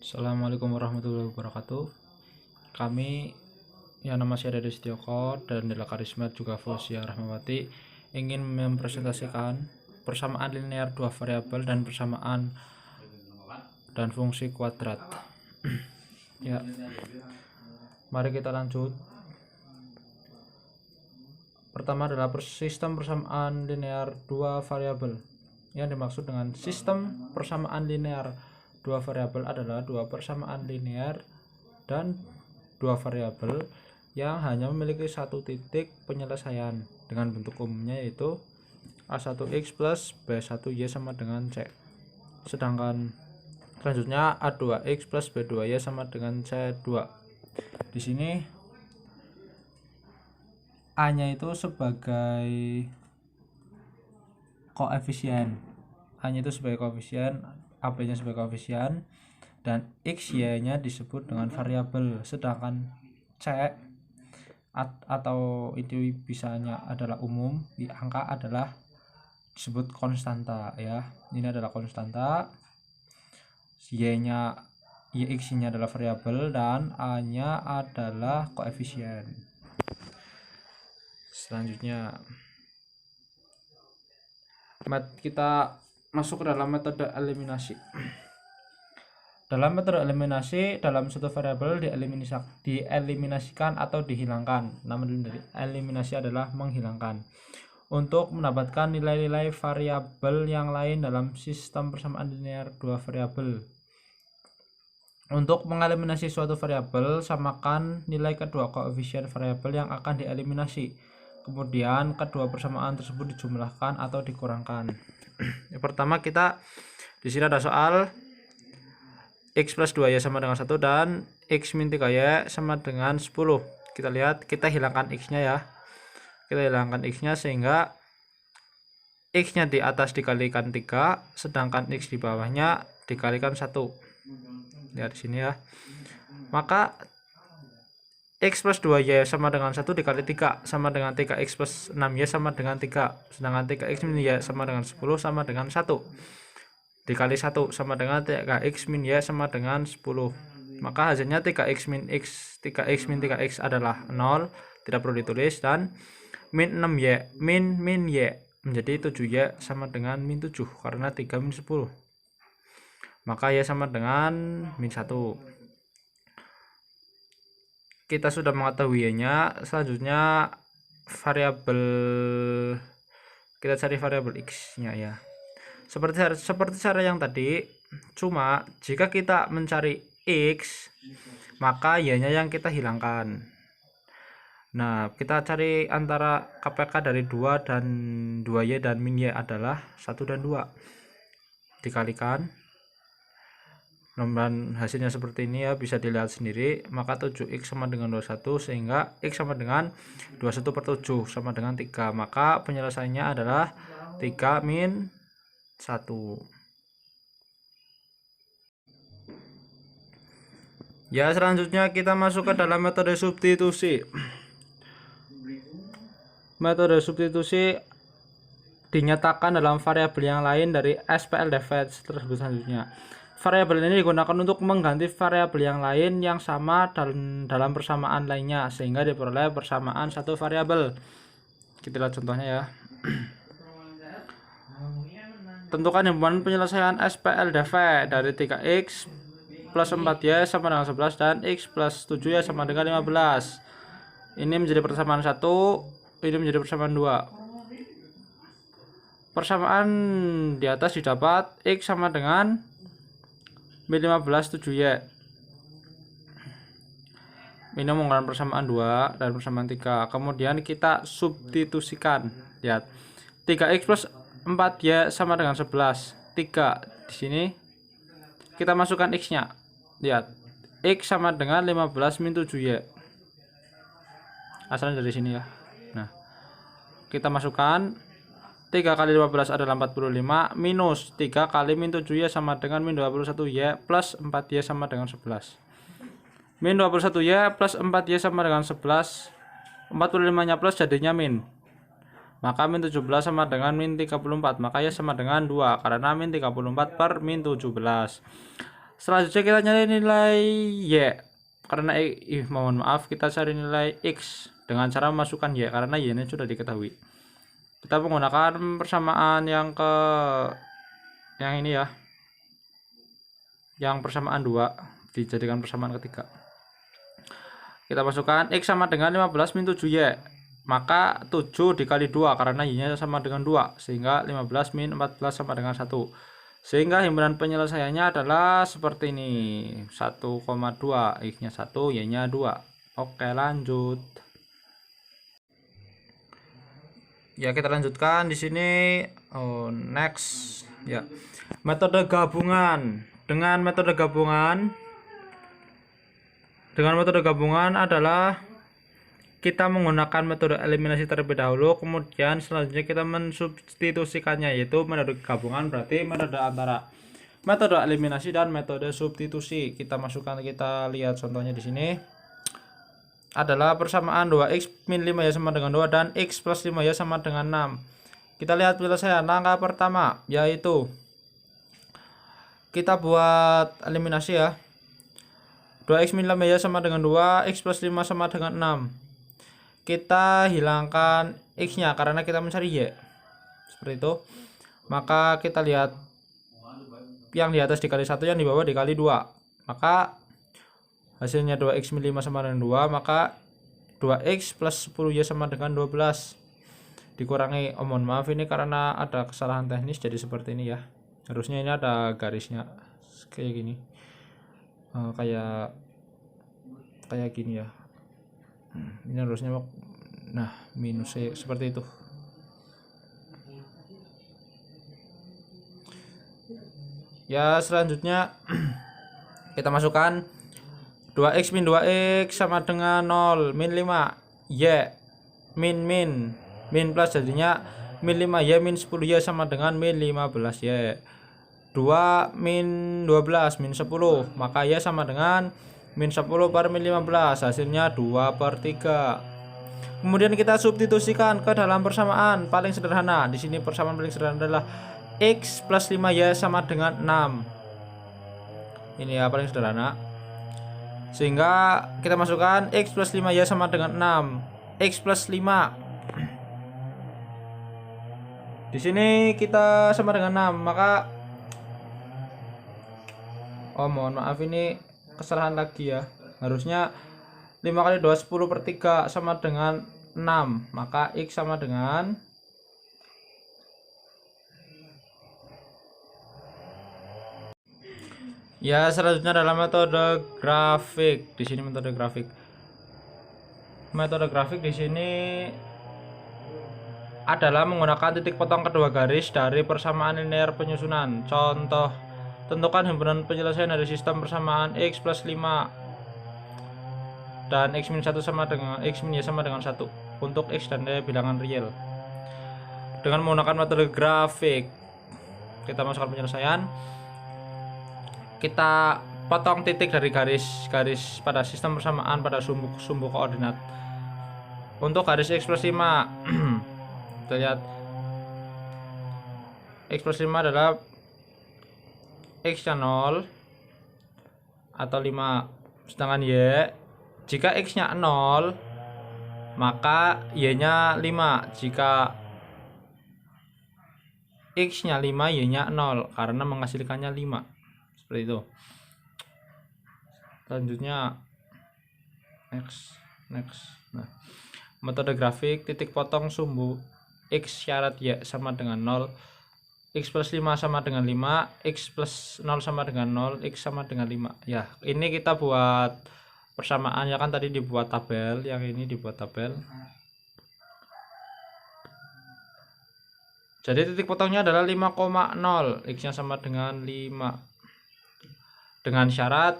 Assalamualaikum warahmatullahi wabarakatuh. Kami yang nama saya Dede Setioko dan Dela Karisma juga Fausia Rahmawati ingin mempresentasikan persamaan linear dua variabel dan persamaan dan fungsi kuadrat. Ya, mari kita lanjut. Pertama adalah sistem persamaan linear dua variabel. Yang dimaksud dengan sistem persamaan linear dua variabel adalah dua persamaan linear dan dua variabel yang hanya memiliki satu titik penyelesaian dengan bentuk umumnya yaitu A1X plus B1Y sama dengan C. Sedangkan selanjutnya A2X plus B2Y sama dengan C2. Di sini A-nya itu sebagai koefisien. A-nya itu sebagai koefisien, AB-nya sebagai koefisien, dan X, Y-nya disebut dengan variabel. Sedangkan C atau itu bisanya adalah umum, di angka adalah disebut konstanta ya. Ini adalah konstanta. Y-nya X-nya adalah variabel dan A-nya adalah koefisien. Selanjutnya kita masuk ke dalam metode eliminasi. Dalam metode eliminasi, dalam satu variabel dieliminasikan atau dihilangkan. Nama dari eliminasi adalah menghilangkan. Untuk mendapatkan nilai-nilai variabel yang lain dalam sistem persamaan linear dua variabel. Untuk mengeliminasi suatu variabel, samakan nilai kedua koefisien variabel yang akan dieliminasi. Kemudian kedua persamaan tersebut dijumlahkan atau dikurangkan. Yang pertama kita di sini ada soal X plus 2Y sama dengan 1 dan X min 3Y sama dengan 10. Kita lihat, kita hilangkan X-nya ya. Kita hilangkan X-nya sehingga X-nya di atas dikalikan 3, sedangkan X di bawahnya dikalikan 1. Lihat di sini ya. Maka X plus 2Y sama dengan 1 dikali 3 sama dengan 3X plus 6Y sama dengan 3. Sedangkan 3X min Y sama dengan 10 sama dengan 1. Dikali 1 sama dengan 3X min Y sama dengan 10. Maka hasilnya 3X min 3X adalah 0. Tidak perlu ditulis. Dan min 6Y min Y menjadi 7Y sama dengan min 7. Karena 3 min 10. Maka Y sama dengan min 1. Kita sudah mengetahui Y-nya. Selanjutnya variabel, kita cari variabel X-nya ya. Seperti cara yang tadi, cuma jika kita mencari X, maka Y-nya yang kita hilangkan. Nah, kita cari antara KPK dari 2 dan 2Y dan min Y adalah 1 dan 2. Dikalikan. Dan hasilnya seperti ini ya, bisa dilihat sendiri. Maka 7X sama dengan 21 sehingga X sama dengan 21 per 7 sama dengan 3. Maka penyelesaiannya adalah 3 min 1. Ya, selanjutnya kita masuk ke dalam metode substitusi. Metode substitusi dinyatakan dalam variabel yang lain dari SPLDV tersebut selanjutnya. Variabel ini digunakan untuk mengganti variabel yang lain yang sama dalam persamaan lainnya sehingga diperoleh persamaan satu variabel. Kita lihat contohnya ya. Tentukan himpunan penyelesaian SPLDV dari 3X plus 4Y sama dengan 11 dan X plus 7Y sama dengan 15. Ini menjadi persamaan 1, ini menjadi persamaan 2. Persamaan di atas didapat X sama dengan min 15 7Y. Ini menggunakan persamaan 2 dan persamaan 3. Kemudian kita substitusikan. Lihat. 3X plus 4Y sama dengan 11. 3 di sini kita masukkan X-nya. Lihat. X sama dengan 15 min 7Y. Asalnya dari sini ya. Nah, kita masukkan 3 kali 15 adalah 45 minus 3 kali min 7Y sama dengan min 21Y plus 4Y sama dengan 11. Min 21Y plus 4Y sama dengan 11. 45-nya plus jadinya min. Maka min 17 sama dengan min 34. Maka Y sama dengan 2 karena min 34 per min 17. Selanjutnya kita cari nilai Y. Karena mohon maaf, kita cari nilai X dengan cara memasukkan Y karena Y ini sudah diketahui. Kita menggunakan persamaan yang ini ya. Yang persamaan 2 dijadikan persamaan ketiga. Kita masukkan X sama dengan 15 min 7Y. Maka 7 dikali 2 karena Y-nya sama dengan 2. Sehingga 15 min 14 sama dengan 1. Sehingga himpunan penyelesaiannya adalah seperti ini. 1,2. X-nya 1, Y-nya 2. Oke, lanjut. Ya, kita lanjutkan di sini. Next. Ya. Metode gabungan. Dengan metode gabungan adalah kita menggunakan metode eliminasi terlebih dahulu, kemudian selanjutnya kita mensubstitusikannya, yaitu metode gabungan berarti metode antara metode eliminasi dan metode substitusi. Kita lihat contohnya di sini adalah persamaan 2x min 5y sama dengan 2 dan x plus 5y sama dengan 6. Kita lihat penyelesaian langkah pertama, yaitu kita buat eliminasi ya. 2x min 5y sama dengan 2, x plus 5 sama dengan 6. Kita hilangkan x-nya karena kita mencari y. Seperti itu. Maka kita lihat yang di atas dikali 1, yang di bawah dikali 2. Maka hasilnya 2x min 5 sama dengan 2, maka 2x plus 10y sama dengan 12. Dikurangi, mohon maaf ini karena ada kesalahan teknis jadi seperti ini ya. Harusnya ini ada garisnya kayak gini. Kayak gini ya. Ini harusnya minus seperti itu. Ya, selanjutnya kita masukkan 2x min 2x sama dengan 0 min 5 y min plus, jadinya min 5y min 10y sama dengan min 15y. 2 min 12 min 10, maka y sama dengan min 10 per min 15, hasilnya 2/3. Kemudian kita substitusikan ke dalam persamaan paling sederhana. Di sini persamaan paling sederhana adalah x plus 5y sama dengan 6. Ini ya paling sederhana. Sehingga kita masukkan x plus 5y sama dengan 6. X plus 5. Di sini kita sama dengan 6, maka mohon maaf ini kesalahan lagi ya. Harusnya 5 kali 2 10/3 sama dengan 6. Maka x sama dengan ya, selanjutnya adalah metode grafik. Di sini metode grafik. Metode grafik di sini adalah menggunakan titik potong kedua garis dari persamaan linear penyusunan. Contoh, tentukan himpunan penyelesaian dari sistem persamaan x plus 5 dan x min 1 sama dengan x min y sama dengan 1 untuk x dan y bilangan real. Dengan menggunakan metode grafik, kita masukkan penyelesaian. Kita potong titik dari garis pada sistem persamaan pada sumbu koordinat. Untuk garis x plus 5 kita lihat x plus 5 adalah x nya 0 atau 5, sedangkan y, jika x nya 0 maka y nya 5, jika x nya 5 y nya 0 karena menghasilkannya 5. Seperti itu. Selanjutnya next. Nah, metode grafik titik potong sumbu x syarat y sama dengan 0, x plus 5 sama dengan 5, x plus 0 sama dengan 0, x sama dengan 5. Ya, ini kita buat persamaan ya kan, tadi dibuat tabel, yang ini dibuat tabel. Jadi titik potongnya adalah 5,0, x nya sama dengan 5. Dengan syarat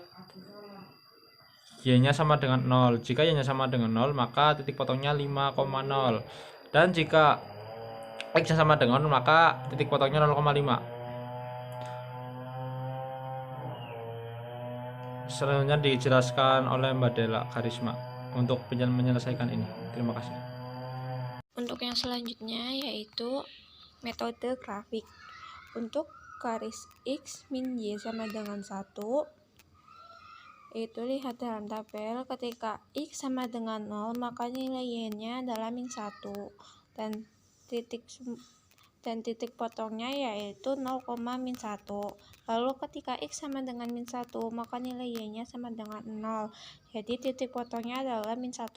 y nya sama dengan 0. Jika y nya sama dengan 0 maka titik potongnya 5,0. Dan jika x nya sama dengan 0 maka titik potongnya 0,5. Selanjutnya dijelaskan oleh Mbak Dela Karisma untuk menyelesaikan ini. Terima kasih. Untuk yang selanjutnya yaitu metode grafik. Untuk garis x min y sama dengan 1, Itu lihat dalam tabel, ketika X sama dengan 0 maka nilai Y-nya adalah min 1 dan titik potongnya yaitu 0, min 1. Lalu ketika X sama dengan min 1 maka nilai Y-nya sama dengan 0, jadi titik potongnya adalah min 1,0.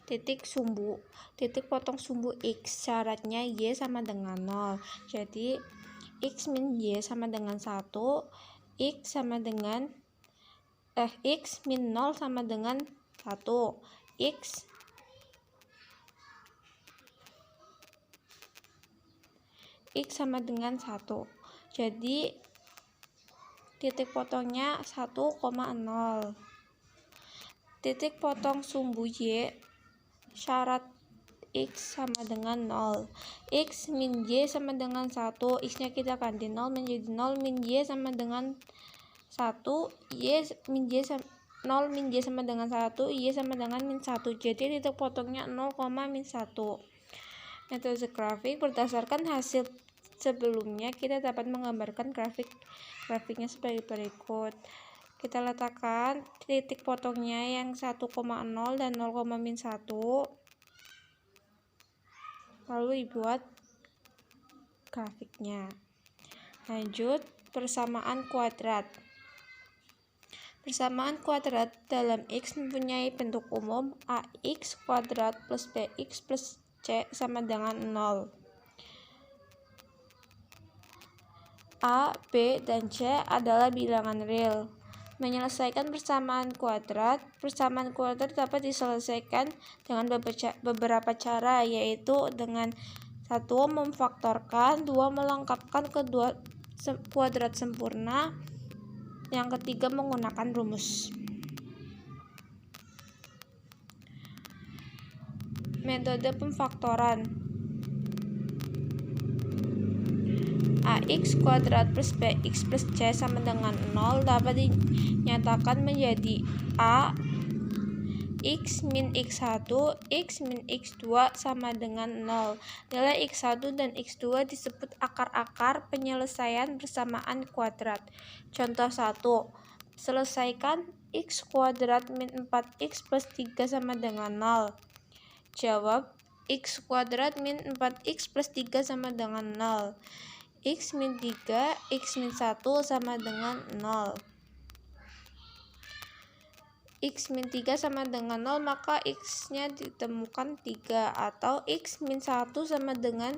Titik potong sumbu X, syaratnya Y sama dengan 0, jadi X min Y sama dengan 1, X min 0 sama dengan 1, X sama dengan 1, jadi titik potongnya 1,0. Titik potong sumbu Y, syarat X sama dengan 0, X min Y sama dengan 1, X nya kita ganti 0 menjadi 0 min Y sama dengan 1, 0 min Y sama dengan 1, Y sama dengan min 1, jadi titik potongnya 0, min 1. Metode grafik berdasarkan hasil sebelumnya kita dapat menggambarkan grafiknya sebagai berikut. Kita letakkan titik potongnya yang 1,0 dan 0, min 1, lalu dibuat grafiknya. Lanjut, persamaan kuadrat. Persamaan kuadrat dalam X mempunyai bentuk umum AX kuadrat plus BX plus C sama dengan 0. A, B, dan C adalah bilangan real. Menyelesaikan persamaan kuadrat dapat diselesaikan dengan beberapa cara, yaitu dengan 1. Memfaktorkan, 2. Melengkapkan kedua kuadrat sempurna, yang ketiga menggunakan rumus. Metode pemfaktoran. AX kuadrat plus BX plus C sama dengan 0 dapat dinyatakan menjadi A X min X1, X min X2 sama dengan 0. Nilai X1 dan X2 disebut akar-akar penyelesaian persamaan kuadrat. Contoh 1. Selesaikan X kuadrat min 4X plus 3 sama dengan 0. Jawab, X kuadrat min 4X plus 3 sama dengan 0. X min 3, X min 1 sama dengan 0. X min 3 sama dengan 0, maka X nya ditemukan 3, atau X min 1 sama dengan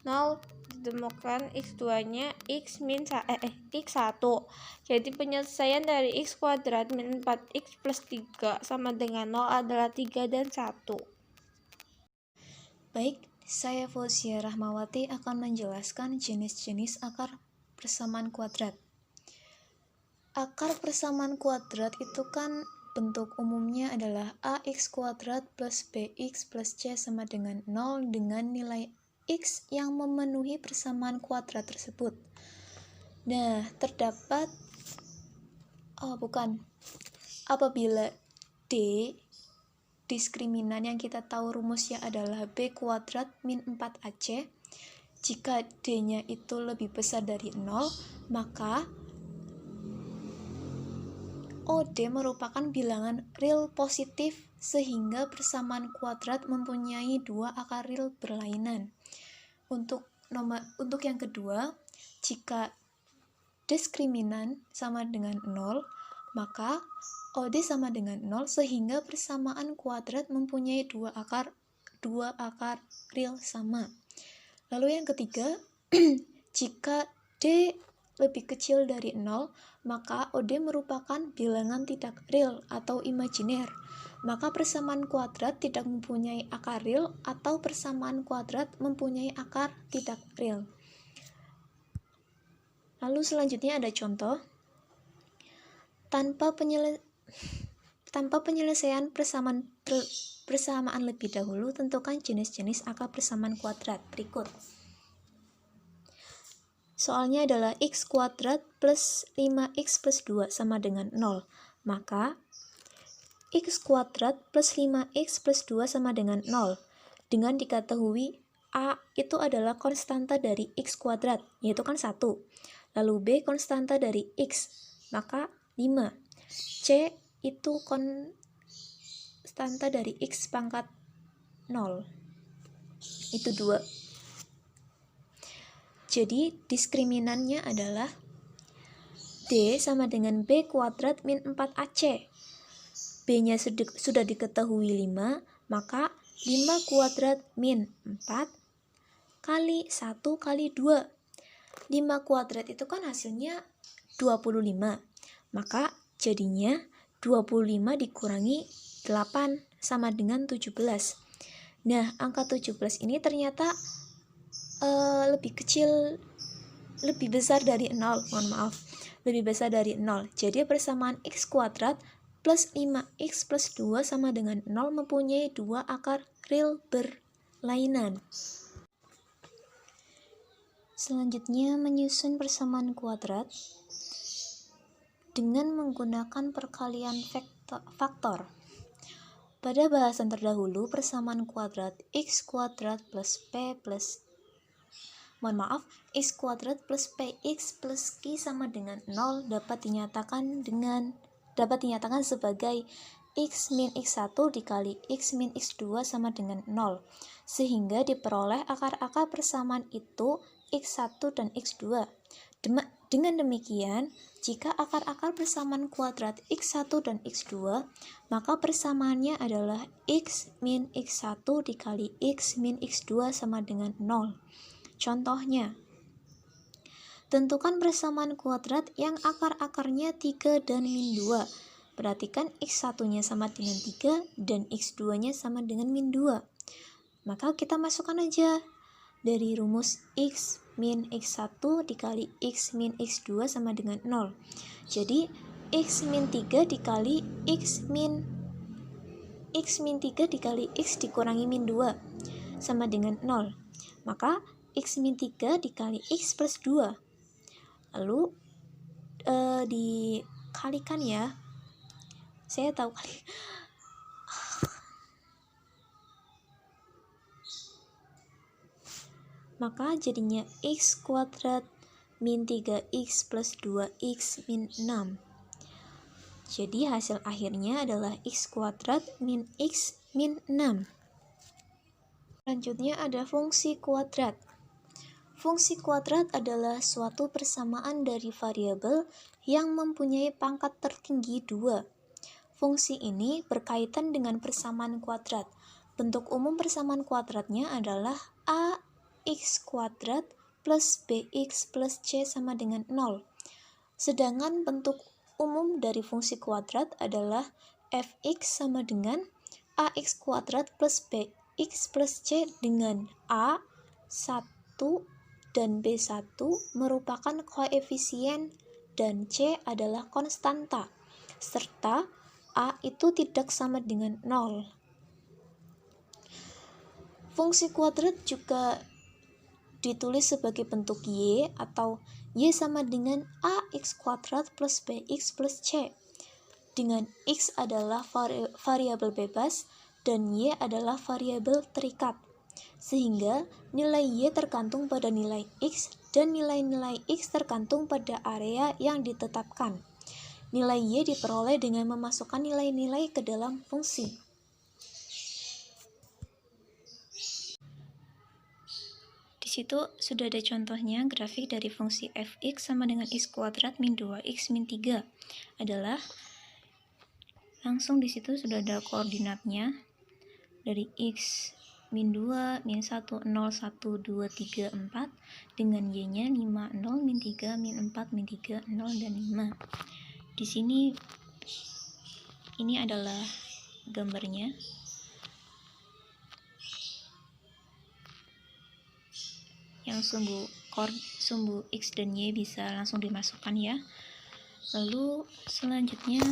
0, ditemukan X2 nya X1. Jadi penyelesaian dari X kuadrat min 4X plus 3 sama dengan 0 adalah 3 dan 1. Baik, saya Fauzia Rahmawati akan menjelaskan jenis-jenis akar persamaan kuadrat. Akar persamaan kuadrat itu kan bentuk umumnya adalah AX kuadrat plus BX plus C sama dengan 0 dengan nilai X yang memenuhi persamaan kuadrat tersebut. Nah, apabila D diskriminan yang kita tahu rumusnya adalah B kuadrat min 4AC, jika D-nya itu lebih besar dari 0, maka OD merupakan bilangan real positif sehingga persamaan kuadrat mempunyai dua akar real berlainan. Untuk yang kedua, jika diskriminan sama dengan 0, maka OD sama dengan 0 sehingga persamaan kuadrat mempunyai dua akar real sama. Lalu yang ketiga, jika D lebih kecil dari 0, maka OD merupakan bilangan tidak real atau imajiner. Maka persamaan kuadrat tidak mempunyai akar real atau persamaan kuadrat mempunyai akar tidak real. Lalu selanjutnya ada contoh. Tanpa penyelesaian persamaan lebih dahulu, tentukan jenis-jenis akar persamaan kuadrat berikut. Soalnya adalah X kuadrat plus 5X plus 2 sama dengan 0. Maka X kuadrat plus 5X plus 2 sama dengan 0. Dengan diketahui A itu adalah konstanta dari X kuadrat, yaitu kan 1. lalu B konstanta dari X, maka 5. C itu konstanta dari X pangkat 0, itu 2. Jadi diskriminannya adalah D sama dengan B kuadrat min 4AC. B-nya sudah diketahui 5, maka 5 kuadrat min 4 kali 1 kali 2. 5 kuadrat itu kan hasilnya 25, maka jadinya 25 dikurangi 8 sama dengan 17. Nah, angka 17 ini ternyata lebih kecil, lebih besar dari 0, lebih besar dari 0. Jadi persamaan X kuadrat plus 5X plus 2 sama dengan 0 mempunyai 2 akar real berlainan. Selanjutnya, menyusun persamaan kuadrat dengan menggunakan perkalian faktor. Pada bahasan terdahulu, persamaan kuadrat X kuadrat plus X kuadrat plus PX plus Q sama dengan 0 dapat dinyatakan sebagai X min X1 dikali X min X2 sama dengan 0, sehingga diperoleh akar-akar persamaan itu X1 dan X2. Dengan demikian, jika akar-akar persamaan kuadrat X1 dan X2, maka persamaannya adalah X min X1 dikali X min X2 sama dengan 0. Contohnya, tentukan persamaan kuadrat yang akar-akarnya 3 dan min 2. Perhatikan X1-nya sama dengan 3 dan X2-nya sama dengan min 2. Maka kita masukkan aja dari rumus X min X1 dikali X min X2 sama dengan 0. Jadi X min 3 dikali X min 3 dikali X dikurangi min 2 sama dengan 0. Maka X min 3 dikali X plus 2. Lalu dikalikan ya. Saya tahu kali. Maka jadinya X kuadrat min 3X plus 2X min 6. Jadi hasil akhirnya adalah X kuadrat min X min 6. Selanjutnya ada fungsi kuadrat. Fungsi kuadrat adalah suatu persamaan dari variabel yang mempunyai pangkat tertinggi 2. Fungsi ini berkaitan dengan persamaan kuadrat. Bentuk umum persamaan kuadratnya adalah AX kuadrat plus BX plus C sama dengan 0. Sedangkan bentuk umum dari fungsi kuadrat adalah Fx sama dengan AX kuadrat plus BX plus C dengan A1 dan B1 merupakan koefisien dan C adalah konstanta, serta A itu tidak sama dengan 0. Fungsi kuadrat juga ditulis sebagai bentuk Y atau Y sama dengan AX kuadrat plus BX plus C, dengan X adalah variabel bebas dan Y adalah variabel terikat, sehingga nilai Y tergantung pada nilai X dan nilai-nilai X tergantung pada area yang ditetapkan. Nilai Y diperoleh dengan memasukkan nilai-nilai ke dalam fungsi. Di situ sudah ada contohnya grafik dari fungsi Fx sama dengan X kuadrat min 2X min 3 adalah langsung di situ sudah ada koordinatnya dari X min 2, min 1, 0, 1, 2, 3, 4 dengan Y-nya 5, 0, min 3, min 4, min 3, 0, dan 5. Di sini ini adalah gambarnya. Yang sumbu X dan Y bisa langsung dimasukkan ya. Lalu selanjutnya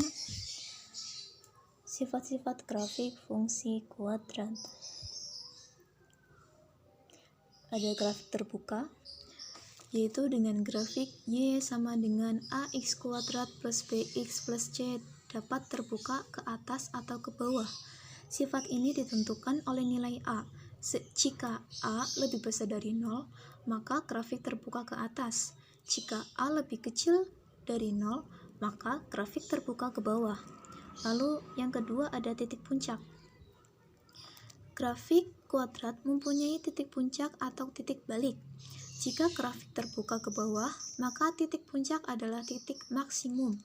sifat-sifat grafik fungsi kuadrat. Ada grafik terbuka, yaitu dengan grafik Y sama dengan AX kuadrat plus BX plus C dapat terbuka ke atas atau ke bawah. Sifat ini ditentukan oleh nilai A. Jika A lebih besar dari 0, maka grafik terbuka ke atas. Jika A lebih kecil dari 0, maka grafik terbuka ke bawah. Lalu yang kedua ada titik puncak. Grafik kuadrat mempunyai titik puncak atau titik balik. Jika grafik terbuka ke bawah, maka titik puncak adalah titik maksimum.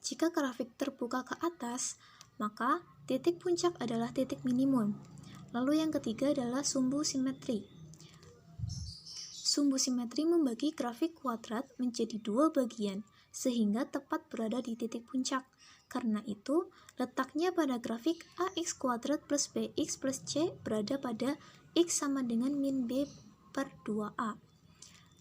Jika grafik terbuka ke atas, maka titik puncak adalah titik minimum. Lalu yang ketiga adalah sumbu simetri. Sumbu simetri membagi grafik kuadrat menjadi dua bagian, sehingga tepat berada di titik puncak. Karena itu, letaknya pada grafik AX kuadrat plus BX plus C berada pada X sama dengan min B per 2A.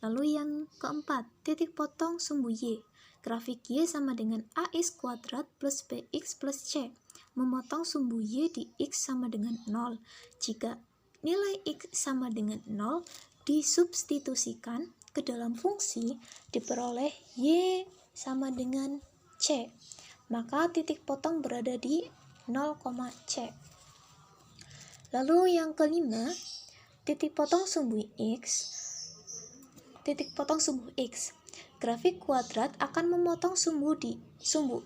Lalu yang keempat, titik potong sumbu Y. Grafik Y sama dengan AX kuadrat plus BX plus C. Memotong sumbu Y di X sama dengan 0. Jika nilai X sama dengan 0, disubstitusikan ke dalam fungsi, diperoleh Y sama dengan C. Maka titik potong berada di 0, C. Lalu yang kelima, titik potong sumbu X. Titik potong sumbu X. Grafik kuadrat akan memotong sumbu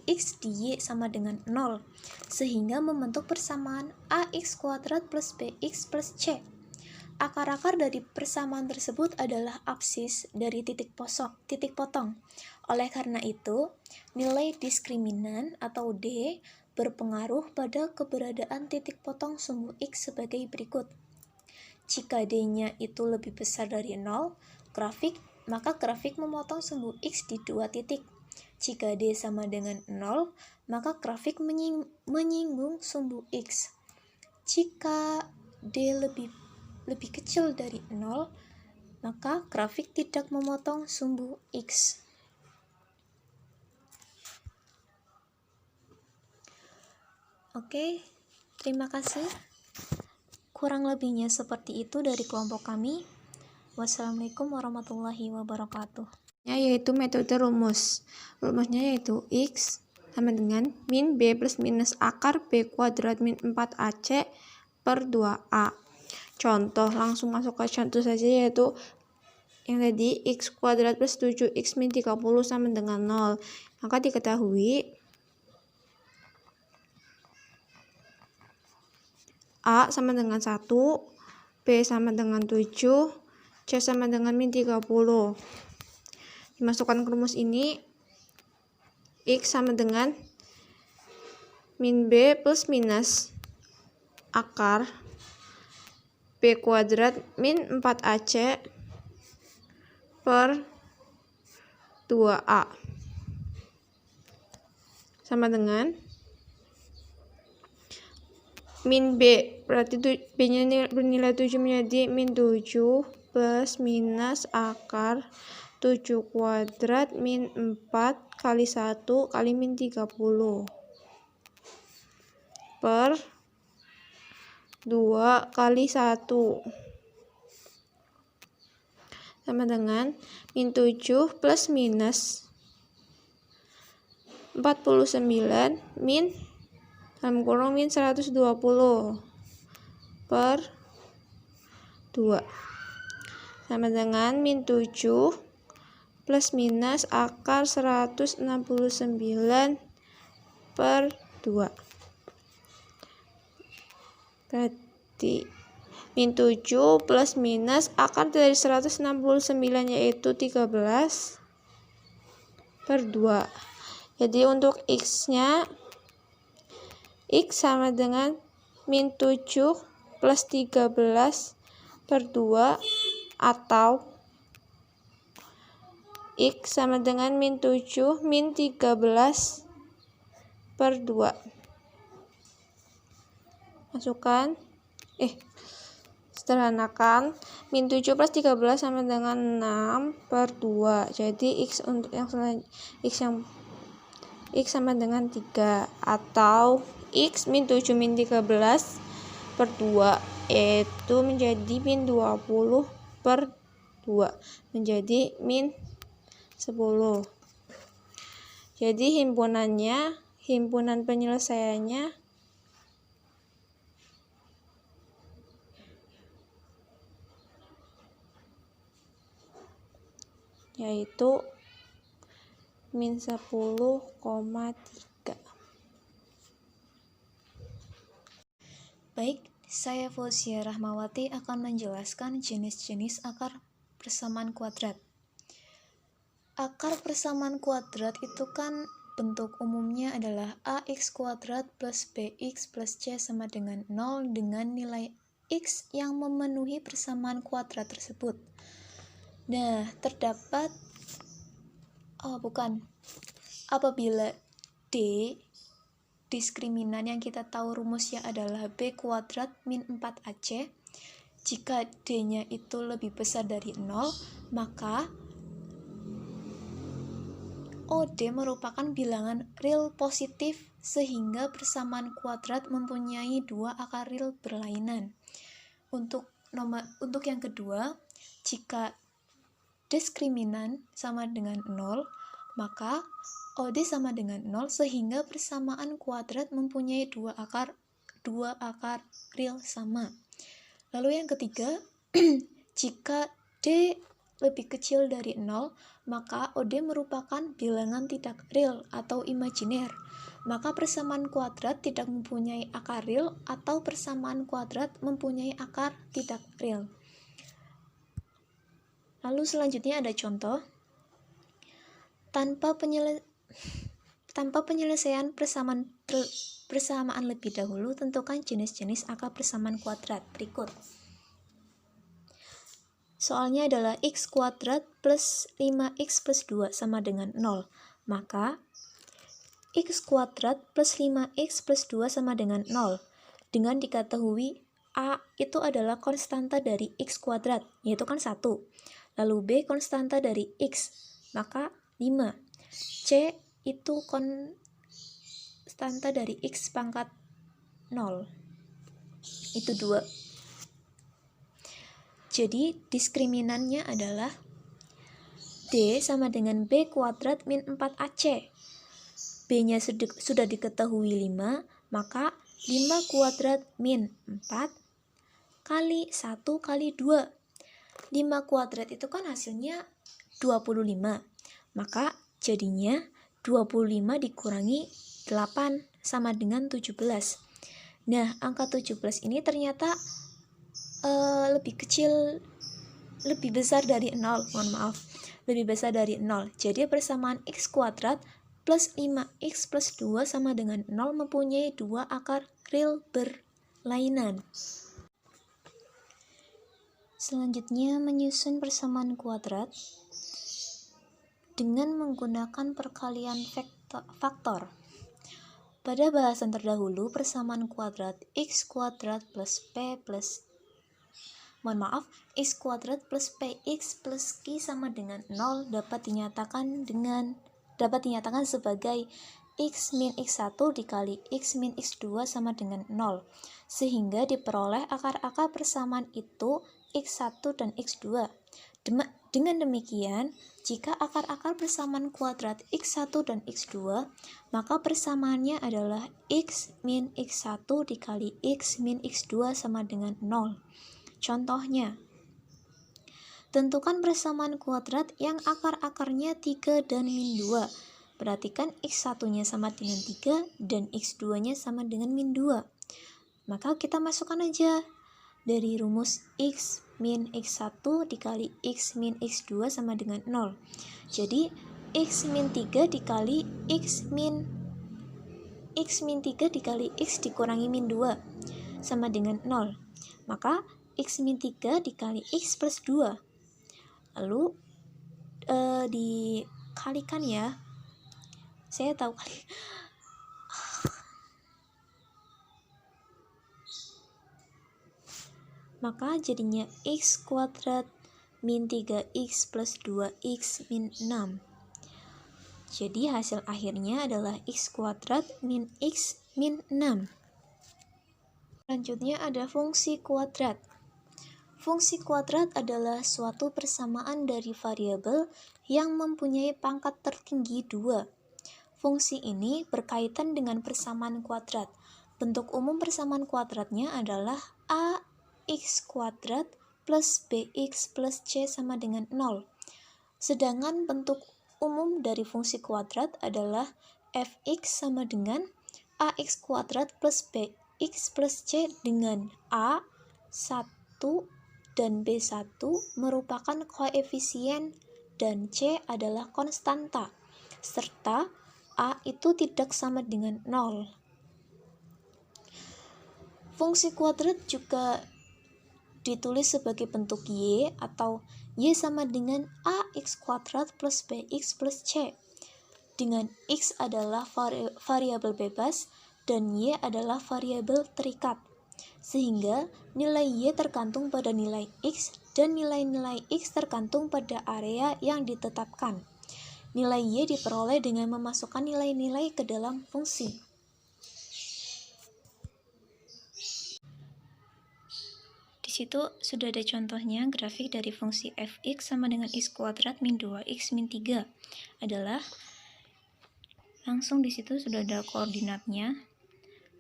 X di Y sama dengan 0, sehingga membentuk persamaan AX kuadrat plus BX plus C. Akar-akar dari persamaan tersebut adalah absis dari titik potong. Oleh karena itu, nilai diskriminan atau D berpengaruh pada keberadaan titik potong sumbu X sebagai berikut. Jika D-nya itu lebih besar dari 0, maka grafik memotong sumbu X di dua titik. Jika D sama dengan 0, maka grafik menyinggung sumbu X. Jika D lebih kecil dari 0, maka grafik tidak memotong sumbu X. Oke, terima kasih. Kurang lebihnya seperti itu dari kelompok kami. Wassalamualaikum warahmatullahi wabarakatuh. Yaitu metode rumus. Rumusnya yaitu X sama dengan min B plus minus akar B kuadrat min 4AC per 2A. Contoh, langsung masuk ke contoh saja, yaitu yang tadi X kuadrat plus 7X min 30 sama dengan 0. Maka diketahui A sama dengan 1, B sama dengan 7, C sama dengan min 30. Dimasukkan ke rumus ini, X sama dengan min B plus minus akar B kuadrat min 4AC per 2A sama dengan min B, berarti B-nya bernilai 7 menjadi min 7 plus minus akar 7 kuadrat min 4 kali 1 kali min 30 per 2 kali 1 sama dengan min 7 plus minus 49 min dalam kurung min 120 per 2 sama dengan min 7 plus minus akar 169 per 2. Berarti min 7 plus minus akar dari 169 yaitu 13 per 2. Jadi untuk X-nya, X sama dengan min 7 plus 13 per 2 atau X sama dengan min 7 min 13 per 2. Sederhanakan, min 7 plus 13 sama dengan 6 per 2. Jadi X sama dengan 3 atau X min 7 min 13 per 2 yaitu menjadi min 20 per 2 menjadi min 10. Jadi himpunan penyelesaiannya yaitu min 10,3. Baik, saya Fauzia Rahmawati akan menjelaskan jenis-jenis akar persamaan kuadrat. Akar persamaan kuadrat itu kan bentuk umumnya adalah ax kuadrat plus bx plus c sama dengan 0 dengan nilai x yang memenuhi persamaan kuadrat tersebut. Nah, apabila D diskriminan yang kita tahu rumusnya adalah b kuadrat min 4ac, jika D-nya itu lebih besar dari 0, maka OD merupakan bilangan real positif sehingga persamaan kuadrat mempunyai dua akar real berlainan. Untuk yang kedua, jika diskriminan sama dengan 0, maka OD sama dengan 0 sehingga persamaan kuadrat mempunyai dua akar real sama. Lalu yang ketiga, jika D lebih kecil dari 0, maka OD merupakan bilangan tidak real atau imajiner. Maka persamaan kuadrat tidak mempunyai akar real atau persamaan kuadrat mempunyai akar tidak real. Lalu selanjutnya ada contoh. Tanpa penyelesaian persamaan lebih dahulu, tentukan jenis-jenis akar persamaan kuadrat berikut. Soalnya adalah x kuadrat plus 5x plus 2 sama dengan 0. Maka x kuadrat plus 5x plus 2 sama dengan 0. Dengan diketahui a itu adalah konstanta dari x kuadrat, yaitu kan 1. Lalu b konstanta dari x, maka 5. C itu konstanta dari x pangkat 0, itu 2. Jadi diskriminannya adalah D sama dengan B kuadrat min 4AC. B-nya sudah diketahui 5, maka 5 kuadrat min 4 kali 1 kali 2. 5 kuadrat itu kan hasilnya 25. Maka jadinya 25 dikurangi 8 sama dengan 17. Nah, angka 17 ini ternyata lebih besar dari 0, lebih besar dari 0. Jadi persamaan x kuadrat plus 5x plus 2 sama dengan 0 mempunyai dua akar real berlainan. Selanjutnya menyusun persamaan kuadrat dengan menggunakan perkalian faktor. Pada bahasan terdahulu, persamaan kuadrat x kuadrat plus p plus x kuadrat plus px plus q sama dengan 0 dapat dinyatakan sebagai x min x1 dikali x min x2 sama dengan 0, sehingga diperoleh akar-akar persamaan itu x1 dan x2. Dengan demikian, jika akar-akar persamaan kuadrat x1 dan x2, maka persamaannya adalah x min x1 dikali x min x2 sama dengan 0. Contohnya, tentukan persamaan kuadrat yang akar-akarnya 3 dan min 2. Perhatikan x1-nya sama dengan 3 dan x2-nya sama dengan min 2. Maka kita masukkan aja dari rumus x min x1 dikali x min x2 sama dengan 0. Jadi, x min 3 dikali x min 3 dikali x dikurangi min 2 sama dengan 0. Maka x min 3 dikali x plus 2. Lalu dikalikan ya. Saya tahu kali. Maka jadinya x kuadrat min 3x plus 2x min 6. Jadi hasil akhirnya adalah x kuadrat min x min 6. Selanjutnya ada fungsi kuadrat. Fungsi kuadrat adalah suatu persamaan dari variabel yang mempunyai pangkat tertinggi 2. Fungsi ini berkaitan dengan persamaan kuadrat. Bentuk umum persamaan kuadratnya adalah ax kuadrat plus bx plus c sama dengan 0. Sedangkan bentuk umum dari fungsi kuadrat adalah fx sama dengan ax kuadrat plus bx plus c dengan a 1 dan b1 merupakan koefisien dan c adalah konstanta, serta a itu tidak sama dengan 0. Fungsi kuadrat juga ditulis sebagai bentuk y atau y sama dengan ax kuadrat plus bx plus c, dengan x adalah variabel bebas dan y adalah variabel terikat, sehingga nilai y tergantung pada nilai x dan nilai-nilai x tergantung pada area yang ditetapkan. Nilai y diperoleh dengan memasukkan nilai-nilai ke dalam fungsi. Di situ sudah ada contohnya grafik dari fungsi fx sama dengan x kuadrat min 2x min 3 adalah langsung di situ sudah ada koordinatnya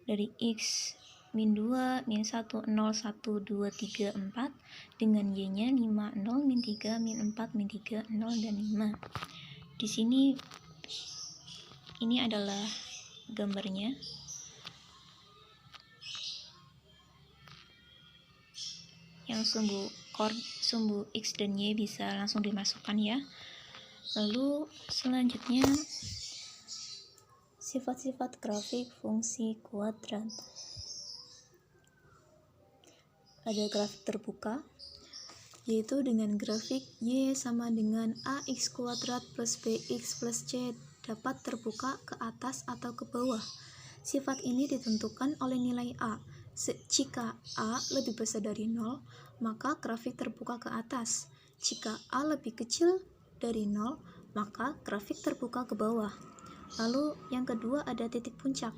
dari x min 2, min 1, 0, 1, 2, 3, 4 dengan y-nya 5, 0, min 3, min 4, min 3, 0, dan 5. Di sini ini adalah gambarnya. Yang sumbu x dan y bisa langsung dimasukkan ya. Lalu selanjutnya sifat-sifat grafik fungsi kuadrat. Ada grafik terbuka, yaitu dengan grafik y sama dengan ax kuadrat plus bx plus c dapat terbuka ke atas atau ke bawah. Sifat ini ditentukan oleh nilai a. Jika a lebih besar dari 0, maka grafik terbuka ke atas. Jika a lebih kecil dari 0, maka grafik terbuka ke bawah. Lalu yang kedua ada titik puncak.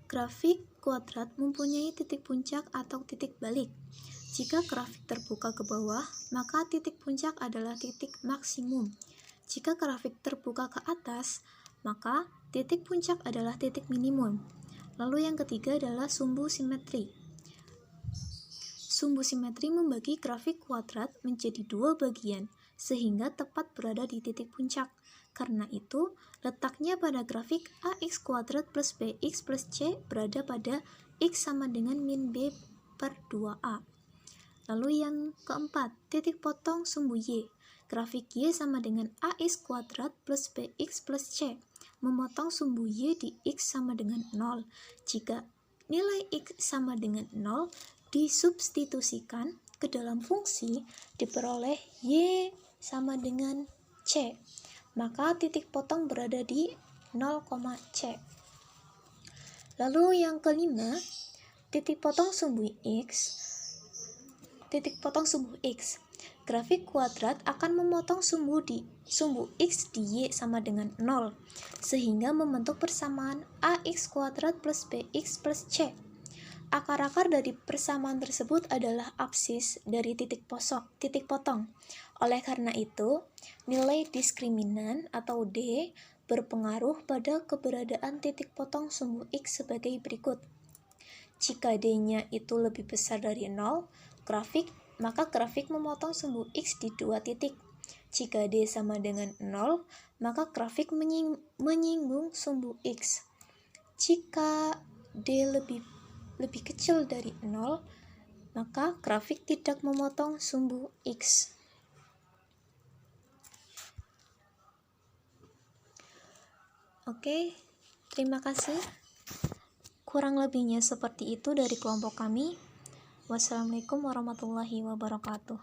Grafik kuadrat mempunyai titik puncak atau titik balik. Jika grafik terbuka ke bawah, maka titik puncak adalah titik maksimum. Jika grafik terbuka ke atas, maka titik puncak adalah titik minimum. Lalu yang ketiga adalah sumbu simetri. Sumbu simetri membagi grafik kuadrat menjadi dua bagian, sehingga tepat berada di titik puncak. Karena itu, letaknya pada grafik ax kuadrat plus bx plus c berada pada x sama dengan min b per 2a. Lalu yang keempat, titik potong sumbu y. Grafik y sama dengan ax kuadrat plus bx plus c. Memotong sumbu y di x sama dengan 0. Jika nilai x sama dengan 0, disubstitusikan ke dalam fungsi, diperoleh y sama dengan c. Maka titik potong berada di 0, c. Lalu yang kelima, titik potong sumbu x. Grafik kuadrat akan memotong sumbu x di y sama dengan 0, sehingga membentuk persamaan ax kuadrat plus bx plus c. Akar-akar dari persamaan tersebut adalah absis dari titik potong. Oleh karena itu, nilai diskriminan atau D berpengaruh pada keberadaan titik potong sumbu x sebagai berikut. Jika D-nya itu lebih besar dari 0, maka grafik memotong sumbu x di dua titik. Jika D sama dengan 0, maka grafik menyinggung sumbu x. Jika D lebih kecil dari 0, maka grafik tidak memotong sumbu x. Oke, terima kasih. Kurang lebihnya seperti itu dari kelompok kami. Wassalamualaikum warahmatullahi wabarakatuh.